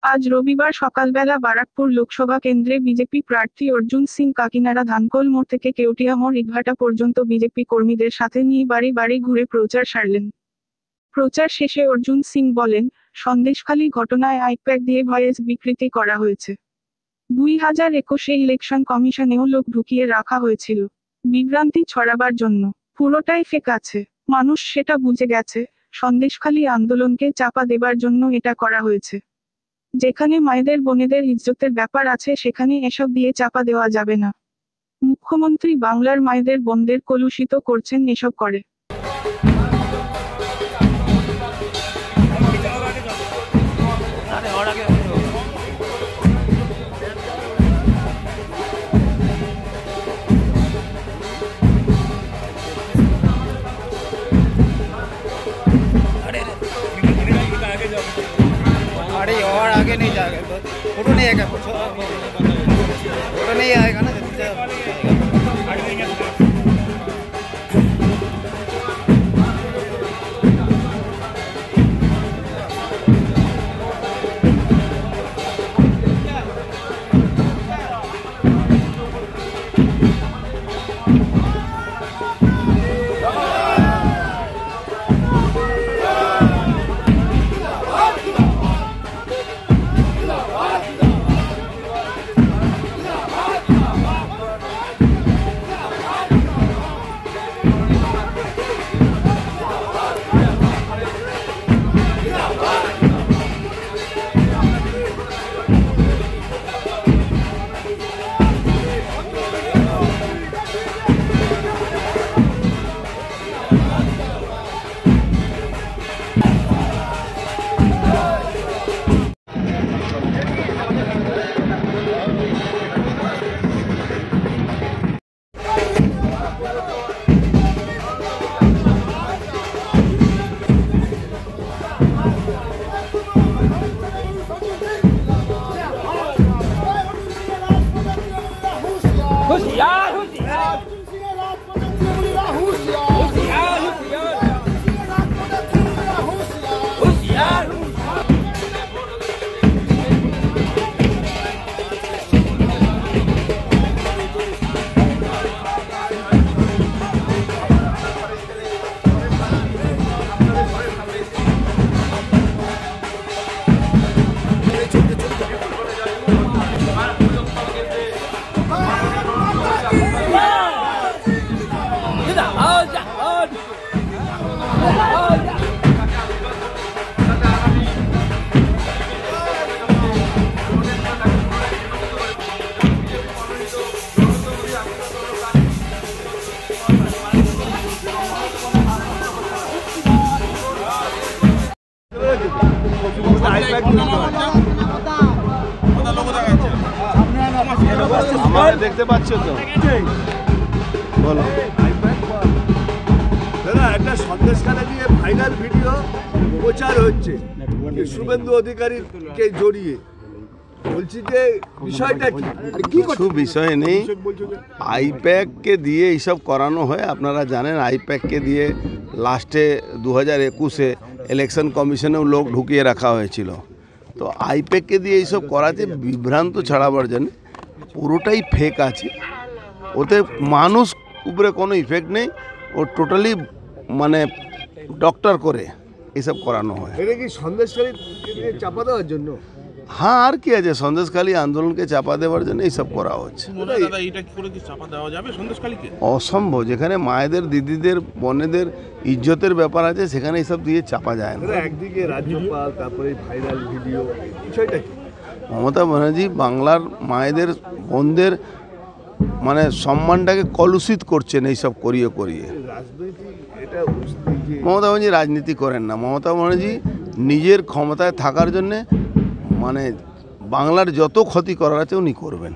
আজ রবিবার সকালবেলা বারাকপুর লোকসভা কেন্দ্রে বিজেপি প্রার্থী অর্জুন সিং কাকিনাড়া ধানকোল মোড় থেকে কেউটিয়া মোড় ইটভাটা পর্যন্ত বিজেপি কর্মীদের সাথে নিয়ে বাড়ি বাড়ি ঘুরে প্রচার সারলেন। প্রচার শেষে অর্জুন সিং বলেন, সন্দেশখালী ঘটনায় আইপ্যাক দিয়ে ভয়েস বিকৃতি করা হয়েছে। 2021-এ ইলেকশন কমিশনেও লোক ঢুকিয়ে রাখা হয়েছিল বিভ্রান্তি ছড়াবার জন্য। পুরোটাই ফেক আছে, মানুষ সেটা বুঝে গেছে। সন্দেশখালী আন্দোলনকে চাপা দেবার জন্য এটা করা হয়েছে। যেখানে মায়েদের বোনেদের ইজ্জতের ব্যাপার আছে সেখানে এসব দিয়ে চাপা দেওয়া যাবে না। মুখ্যমন্ত্রী বাংলার মায়েদের বোনদের কলুষিত করছেন এসব করে। अरे और आगे नहीं जाएगा, फोटो नहीं आएगा, फोटो नहीं आएगा ना। দেখতে পাচ্ছ তো, বলো দাদা, একটা সন্দেশখালী নিয়ে ভাইরাল ভিডিও প্রচার হচ্ছে শুভেন্দু অধিকারীকে জড়িয়ে। বলছি যে বিষয়টা কি? কিছু বিষয় নেই, আইপ্যাককে দিয়ে এইসব করানো হয়। আপনারা জানেন আইপ্যাককে দিয়ে লাস্টে 2021-এ ইলেকশন কমিশনেও লোক ঢুকিয়ে রাখা হয়েছিল। তো আইপ্যাককে দিয়ে এইসব করাতে বিভ্রান্ত ছড়াবার জন্য পুরোটাই ফেক আছে। ওতে মানুষ উপরে কোনো ইফেক্ট নেই, ও টোটালি মানে ডক্টর করে এইসব করানো হয়। এটা কি সন্দেশখালী চাপা দেওয়ার জন্য? হ্যাঁ, আর কি আছে, সন্দেশখালী আন্দোলনকে চাপা দেওয়ার জন্য এইসব করা হচ্ছে। অসম্ভব, যেখানে মায়েদের দিদিদের বোনেদের ইজ্জতের ব্যাপার আছে সেখানে এইসব দিয়ে চাপা যায় না। একদিকে রাজ্যপাল, তারপরে ভাইরাল ভিডিও, বিষয়টা কি? মমতা ব্যানার্জি বাংলার মায়েদের বোনদের মানে সম্মানটাকে কলুষিত করছেন এইসব করিয়ে করিয়ে। মমতা ব্যানার্জি রাজনীতি করেন না। মমতা ব্যানার্জি নিজের ক্ষমতায় থাকার জন্যে মানে বাংলার যত ক্ষতি করার আছে উনি করবেন।